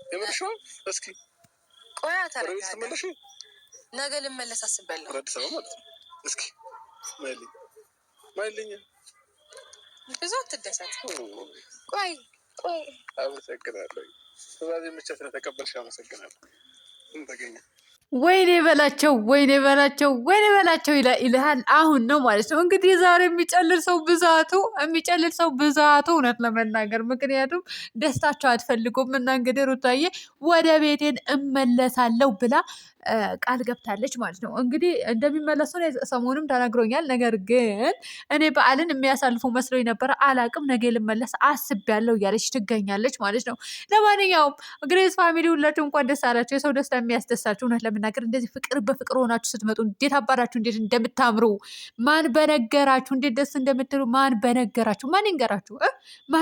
የምርሽው እስኪ ቆያ ተመለሽ። ነገ ልመለስ አስቤያለሁ። አዲስ አበባ ማለት ነው። እስኪ ማይልኝ ብዙ አትደሰት። ቆይ አመሰግናለሁ። ስለዚህ ብቻ ስለተቀበልሽ አመሰግናለሁ። ምን ተገኘ? ወይኔ በላቸው ወይኔ በላቸው ወይኔ በላቸው ይልሃል። አሁን ነው ማለት ነው እንግዲህ ዛሬ የሚጨልል ሰው ብዛቱ እውነት ለመናገር ምክንያቱም ደስታቸው አትፈልጉም እና እንግዲህ ሩታዬ ወደ ቤቴን እመለሳለሁ ብላ ቃል ገብታለች ማለት ነው። እንግዲህ እንደሚመለሱ ሰሞኑም ተናግሮኛል። ነገር ግን እኔ በዓልን የሚያሳልፉ መስሎኝ ነበረ። አላቅም ነገ ልመለስ አስቤያለሁ እያለች ትገኛለች ማለት ነው። ለማንኛውም ግሬስ ፋሚሊ ሁላችሁ እንኳን ደስ አላችሁ። የሰው ደስታ የሚያስደሳችሁ እውነት ለመናገር እንደዚህ ፍቅር በፍቅር ሆናችሁ ስትመጡ እንዴት አባራችሁ እንዴት እንደምታምሩ ማን በነገራችሁ፣ እንዴት ደስ እንደምትሉ ማን በነገራችሁ። ማን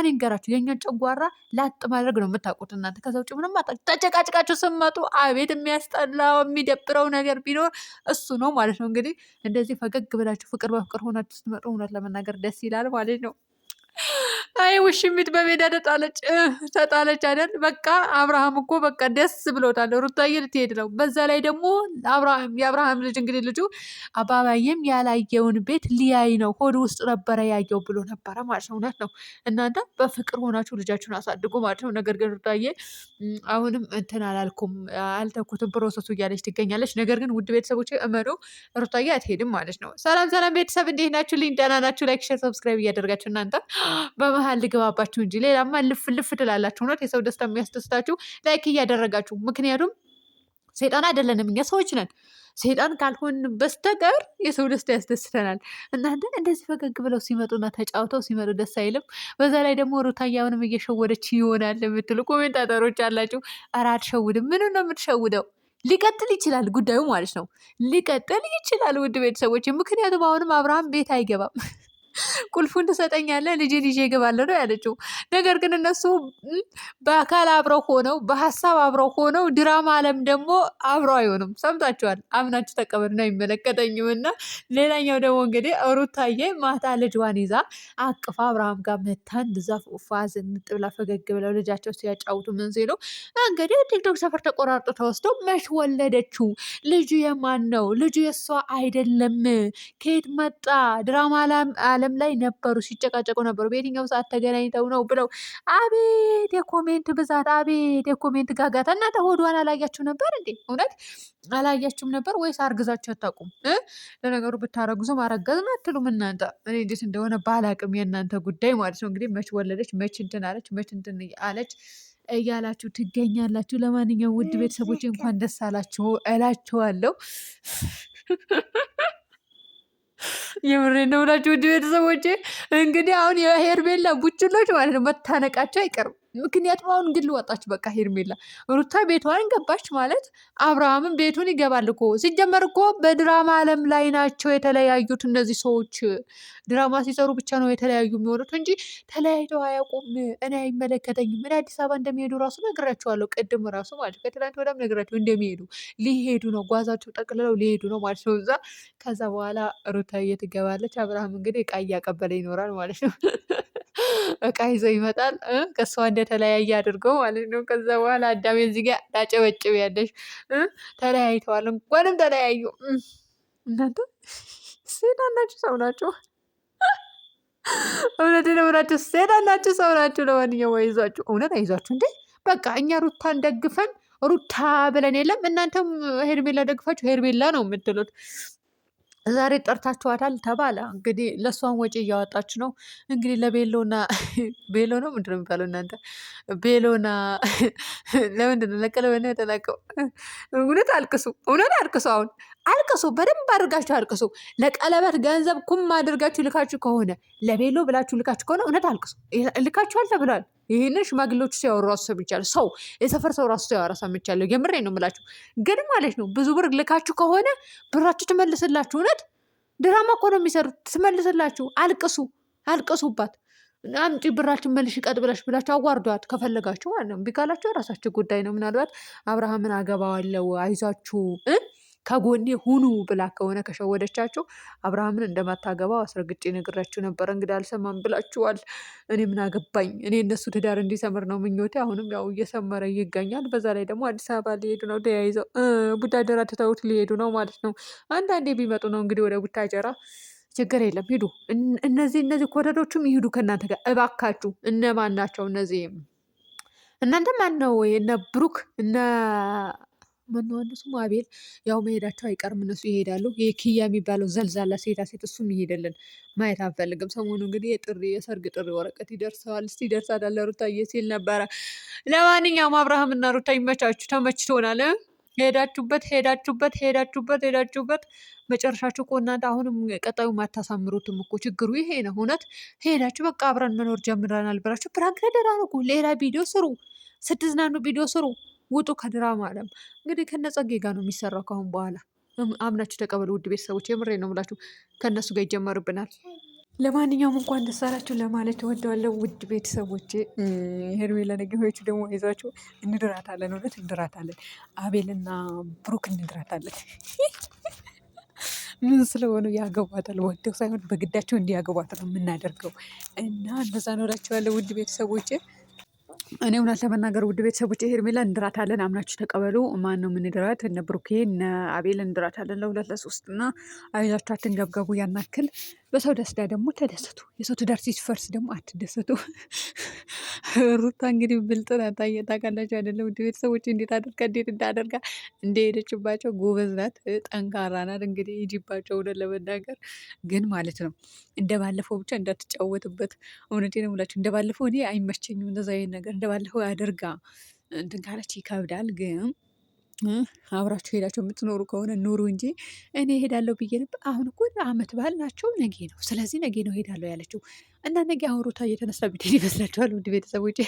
ይንገራችሁ? የእኛን ጨጓራ ላጥ ማድረግ ነው የምታውቁት እናንተ። ከዛ ውጭ ምንም ተጨቃጭቃችሁ ስትመጡ አቤት የሚያስጠላው የሚደብረው ነገር ቢኖር እሱ ነው ማለት ነው። እንግዲህ እንደዚህ ፈገግ ብላችሁ ፍቅር በፍቅር ሆናችሁ ስትመጡ እውነት ለመናገር ደስ ይላል ማለት ነው። አይ ውሽሚት በሜዳ ተጣለች አይደል? በቃ አብርሃም እኮ በቃ ደስ ብሎታል። ሩታዬ ልትሄድ ነው። በዛ ላይ ደግሞ የአብርሃም ልጅ እንግዲህ ልጁ አባባዬም ያላየውን ቤት ሊያይ ነው፣ ሆድ ውስጥ ነበረ ያየው ብሎ ነበረ ማለት ነው። እውነት ነው። እናንተ በፍቅር ሆናችሁ ልጃችሁን አሳድጉ ማለት ነው። ነገር ግን ሩታዬ አሁንም እንትን አልተኩትም ፕሮሰሱ እያለች ትገኛለች። ነገር ግን ውድ ቤተሰቦች እመኑ ሩታዬ አትሄድም ማለት ነው። ሰላም ቤተሰብ እንዴት ናችሁ? ልኝ ደህና ናችሁ? ላይክ ሼር ሰብስክራይብ እያደረጋችሁ እናንተ በመሀል ልገባባችሁ እንጂ ሌላማ ልፍ ትላላችሁ። እውነት የሰው ደስታ የሚያስደስታችሁ ላይክ እያደረጋችሁ። ምክንያቱም ሰይጣን አይደለንም እኛ ሰዎች ነን። ሰይጣን ካልሆን በስተቀር የሰው ደስታ ያስደስተናል። እናንተ እንደዚህ ፈገግ ብለው ሲመጡና ተጫውተው ሲመጡ ደስ አይልም? በዛ ላይ ደግሞ ሩታያውንም እየሸወደች ይሆናል የምትሉ ኮሜንታተሮች አላችሁ። ኧረ አትሸውድም። ምኑ ነው የምትሸውደው? ሊቀጥል ይችላል ጉዳዩ ማለት ነው። ሊቀጥል ይችላል ውድ ቤተሰቦች። ምክንያቱም አሁንም አብርሃም ቤት አይገባም። ቁልፉን ትሰጠኛለህ ልጄን ይዤ እገባለሁ ነው ያለችው። ነገር ግን እነሱ በአካል አብረው ሆነው በሀሳብ አብረው ሆነው ድራማ አለም ደግሞ አብረው አይሆኑም። ሰምታችኋል። አምናችሁ ተቀበሉና አይመለከተኝም። እና ሌላኛው ደግሞ እንግዲህ ሩታዬ ማታ ልጇን ይዛ አቅፋ አብርሃም ጋር መታን እዛ ፋዝ እንጥብላ ፈገግ ብለው ልጃቸው ሲያጫውቱ ምን ሲሉ እንግዲህ ቲክቶክ ሰፈር ተቆራርጦ ተወስደው መች ወለደችው? ልጁ የማን ነው? ልጁ የእሷ አይደለም። ከየት መጣ? ድራማ አለም ላይ ነበሩ፣ ሲጨቃጨቁ ነበሩ። በየትኛው ሰዓት ተገናኝተው ነው ብለው። አቤት የኮሜንት ብዛት፣ አቤት የኮሜንት ጋጋታ። እናንተ ሆዷን አላያችሁ ነበር እንዴ? እውነት አላያችሁም ነበር ወይስ አርግዛችሁ አታውቁም? ለነገሩ ብታረግዙ ማረገዝም አትሉም እናንተ። እኔ እንዴት እንደሆነ ባላቅም የእናንተ ጉዳይ ማለት ነው። እንግዲህ መች ወለደች፣ መች እንትን አለች፣ መች እንትን አለች እያላችሁ ትገኛላችሁ። ለማንኛውም ውድ ቤተሰቦች እንኳን ደስ አላችሁ እላችኋለሁ። የምሬ ነው ብላችሁ ውድ ቤተሰቦቼ። እንግዲህ አሁን የሄርሜላ ቡችሎች ማለት ነው መታነቃቸው አይቀርም። ምክንያቱም አሁን ግን ልወጣች በቃ ሄርሜላ ሩታ ቤቷን ገባች ማለት አብርሃምን ቤቱን ይገባል እኮ። ሲጀመር እኮ በድራማ አለም ላይ ናቸው የተለያዩት እነዚህ ሰዎች። ድራማ ሲሰሩ ብቻ ነው የተለያዩ የሚሆኑት እንጂ ተለያይተው አያውቁም። እኔ አይመለከተኝም። እኔ አዲስ አበባ እንደሚሄዱ ራሱ ነግራቸዋለሁ። ቅድም ራሱ ማለት ከትላንት ወዳም ነግራቸው እንደሚሄዱ ሊሄዱ ነው፣ ጓዛቸው ጠቅልለው ሊሄዱ ነው ማለት ነው እዛ። ከዛ በኋላ ሩታዬ ትገባለች። አብርሃም እንግዲህ እቃ እያቀበለ ይኖራል ማለት ነው። እቃ ይዞ ይመጣል ከእሷ እንደተለያየ አድርገው ማለት ነው። ከዛ በኋላ አዳሜ እዚህ ጋር ዳጨበጭብ ያለሽ ተለያይተዋል። እንኳንም ተለያዩ። እናንተ ሴጣን ናችሁ ሰው ናችሁ። እውነት ነው ናችሁ፣ ሴጣን ናችሁ ሰው ናችሁ። ለማንኛውም አይዟችሁ፣ እውነት አይዟችሁ። እንዴ በቃ እኛ ሩታን ደግፈን ሩታ ብለን የለም እናንተም ሄርሜላ ደግፋችሁ ሄርሜላ ነው የምትሉት። ዛሬ ጠርታችኋታል ተባለ። እንግዲህ ለእሷን ወጪ እያወጣች ነው። እንግዲህ ለቤሎና ቤሎ ነው ምንድን ነው የሚባለው እናንተ? ቤሎና ለምንድን ነው ለቀለበና የተላቀው? እውነት አልቅሱ፣ እውነት አልቅሱ። አሁን አልቅሱ፣ በደንብ አድርጋችሁ አልቅሱ። ለቀለበት ገንዘብ ኩም አድርጋችሁ ልካችሁ ከሆነ ለቤሎ ብላችሁ ልካችሁ ከሆነ እውነት አልቅሱ። ልካችኋል ተብሏል። ይህንን ሽማግሌዎቹ ሲያወሩ ራሱ ሰምቻለሁ። ሰው የሰፈር ሰው ራሱ ሲያወራ ሰምቻለሁ። የምሬ ነው የምላችሁ። ግን ማለት ነው ብዙ ብር ልካችሁ ከሆነ ብራችሁ ትመልስላችሁ። እውነት ድራማ እኮ ነው የሚሰሩት። ትመልስላችሁ። አልቅሱ፣ አልቅሱባት። አምጪ ብራችን መልሽ ቀጥ ብላችሁ አዋርዷት ከፈለጋችሁ ማለት ነው። እምቢ ካላችሁ የራሳችሁ ጉዳይ ነው። ምናልባት አብርሃምን አገባዋለሁ አይዟችሁ ከጎኔ ሁኑ ብላ ከሆነ ከሸወደቻቸው አብርሃምን እንደማታገባው አስረግጬ ነግራችሁ ነበረ። እንግዲህ አልሰማም ብላችኋል። እኔ ምን አገባኝ? እኔ እነሱ ትዳር እንዲሰምር ነው ምኞቴ። አሁንም ያው እየሰመረ ይገኛል። በዛ ላይ ደግሞ አዲስ አበባ ሊሄዱ ነው፣ ተያይዘው ቡታጀራ ትተውት ሊሄዱ ነው ማለት ነው። አንዳንዴ ቢመጡ ነው እንግዲህ ወደ ቡታጀራ። ችግር የለም ሂዱ። እነዚህ ኮረዶቹም ይሂዱ ከእናንተ ጋር እባካችሁ። እነማን ናቸው እነዚህ? እናንተ ማን ነው? እነ ብሩክ እነ ማነው ስሙ አቤል፣ ያው መሄዳቸው አይቀርም። እነሱ ይሄዳሉ። ይሄ ኪያ የሚባለው ዘልዛላ ሴታ ሴት እሱም ይሄደልን ማየት አንፈልግም። ሰሞኑ እንግዲህ የሰርግ ጥሪ ወረቀት ይደርሰዋል። እስቲ ይደርሳል ሩታዬ ሲል ነበረ። ለማንኛውም አብርሃም እና ሩታ ይመቻችሁ፣ ተመችቶናል። ሄዳችሁበት መጨረሻችሁ እኮ እናንተ አሁንም ቀጣዩ አታሳምሩትም እኮ። ችግሩ ይሄ ነው። እውነት ሄዳችሁ በቃ አብረን መኖር ጀምረናል ብላችሁ ፕራንክ ተደራረጉ። ሌላ ቪዲዮ ስሩ፣ ስትዝናኑ ቪዲዮ ስሩ። ውጡ ከድራማ ዓለም። እንግዲህ ከነጸጌ ጋር ነው የሚሰራው ካሁን በኋላ። አምናችሁ ተቀበሉ ውድ ቤተሰቦች፣ የምሬ ነው የምላችሁ። ከእነሱ ጋር ይጀመርብናል። ለማንኛውም እንኳን ደስ አላችሁ ለማለት እወደዋለሁ ውድ ቤተሰቦቼ። ሄርሜላ ነገሮች ደግሞ ይዟቸው እንድራታለን፣ እውነት እንድራታለን። አቤልና ብሩክ እንድራታለን። ምን ስለሆኑ ያገቧታል፣ ወደው ሳይሆን በግዳቸው እንዲያገቧት ነው የምናደርገው። እና እንደዛ ኖራቸዋለሁ ውድ ቤተሰቦቼ። እኔ እውነት ለመናገር ውድ ቤተሰቦች ሄርሜላ እንድራታለን፣ አምናችሁ ተቀበሉ። ማን ነው የምንድራት? እነ ብሩኬ እነ አቤል እንድራታለን ለ2 ለ3 እና አይዛችሁ አትንገብገቡ። ያናክል በሰው ደስታ ደግሞ ተደሰቱ። የሰው ትዳር ሲፈርስ ደግሞ አትደሰቱ። ሩታ እንግዲህ ብልጥ ናት፣ ታውቃላችሁ አይደለም ውድ ቤተሰቦች? እንዴት እንዳደርጋ እንደሄደችባቸው ጎበዝ ናት፣ ጠንካራ ናት። እንግዲህ ሂጂባቸው። እውነት ለመናገር ግን ማለት ነው እንደባለፈው ብቻ እንዳትጫወትበት። እውነቴን ነው የምላችሁ። እንደባለፈው እኔ አይመቸኝም እንደዛ አይነት ነገር። እንደባለፈው አደርጋ እንትን ካለች ይከብዳል። ግን አብራችሁ ሄዳችሁ የምትኖሩ ከሆነ ኑሩ እንጂ እኔ ሄዳለሁ ብዬ ነበር። አሁን እኮ አመት በዓል ናቸው፣ ነጌ ነው። ስለዚህ ነጌ ነው ሄዳለሁ ያለችው እና ነጌ አሁን ሩታ እየተነሳ ብትሄድ ይመስላችኋል ውድ ቤተሰቦች?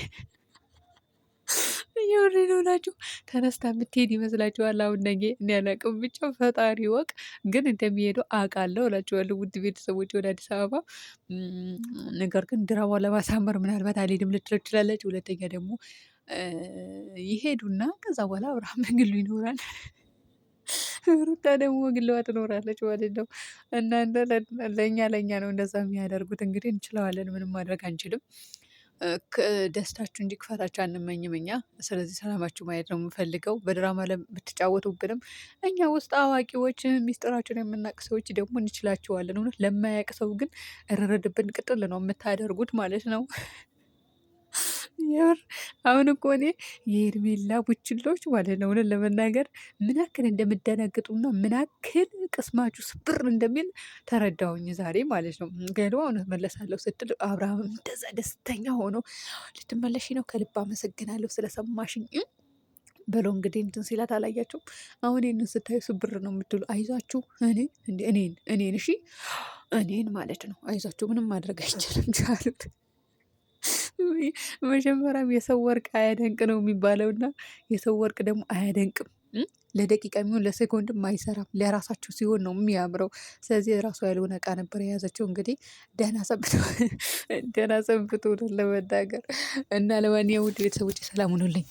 እየወሬ ነው ናችሁ። ተነስታ የምትሄድ ይመስላችኋል? አሁን ነገ እኔ አላቅም፣ ብቻ ፈጣሪ ወቅ ግን እንደሚሄዱ አውቃለሁ እላችኋለሁ ውድ ቤተሰቦች ወደ አዲስ አበባ። ነገር ግን ድራማውን ለማሳመር ምናልባት አልሄድም ልትለው ትችላለች። ሁለተኛ ደግሞ ይሄዱና ከዛ በኋላ አብርሃም ግሉ ይኖራል፣ ሩታ ደግሞ ግለዋ ትኖራለች ማለት ነው። እናንተ ለእኛ ነው እንደዛ የሚያደርጉት። እንግዲህ እንችለዋለን፣ ምንም ማድረግ አንችልም። ደስታችሁ እንጂ ክፋታችሁ አንመኝም እኛ። ስለዚህ ሰላማችሁ ማየት ነው የምፈልገው። በድራማ ብትጫወቱብንም እኛ ውስጥ አዋቂዎች ሚስጥራችሁን የምናውቅ ሰዎች ደግሞ እንችላችኋለን። እውነት ለማያውቅ ሰው ግን እረረድብን ቅጥል ነው የምታደርጉት ማለት ነው። የምር አሁን እኮ እኔ የሄርሜላ ቡችሎች ማለት ነው እውነት ለመናገር ምን ያክል እንደምደነግጡና ምን ያክል ቅስማችሁ ስብር እንደሚል ተረዳውኝ ዛሬ ማለት ነው። ገና እውነት መለሳለሁ ስትል አብርሃም እንደዛ ደስተኛ ሆኖ ልትመለሺ ነው? ከልብ አመሰግናለሁ ስለሰማሽኝ ብሎ እንግዲህ እንትን ሲላት አላያችሁም? አሁን ይህንን ስታዩ ስብር ነው የምትሉ። አይዟችሁ እኔን እሺ፣ እኔን ማለት ነው። አይዟችሁ ምንም ማድረግ አይቻልም ቻሉት። መጀመሪያም የሰው ወርቅ አያደንቅ ነው የሚባለው እና የሰው ወርቅ ደግሞ አያደንቅም። ለደቂቃ የሚሆን ለሴኮንድም አይሰራም። ለራሳቸው ሲሆን ነው የሚያምረው። ስለዚህ የራሷ ያልሆነ እቃ ነበር የያዘችው። እንግዲህ ደህና ሰንብቶ ለመናገር እና ለማንኛውም ውድ ቤተሰቦች ሰላም ሁኑልኝ።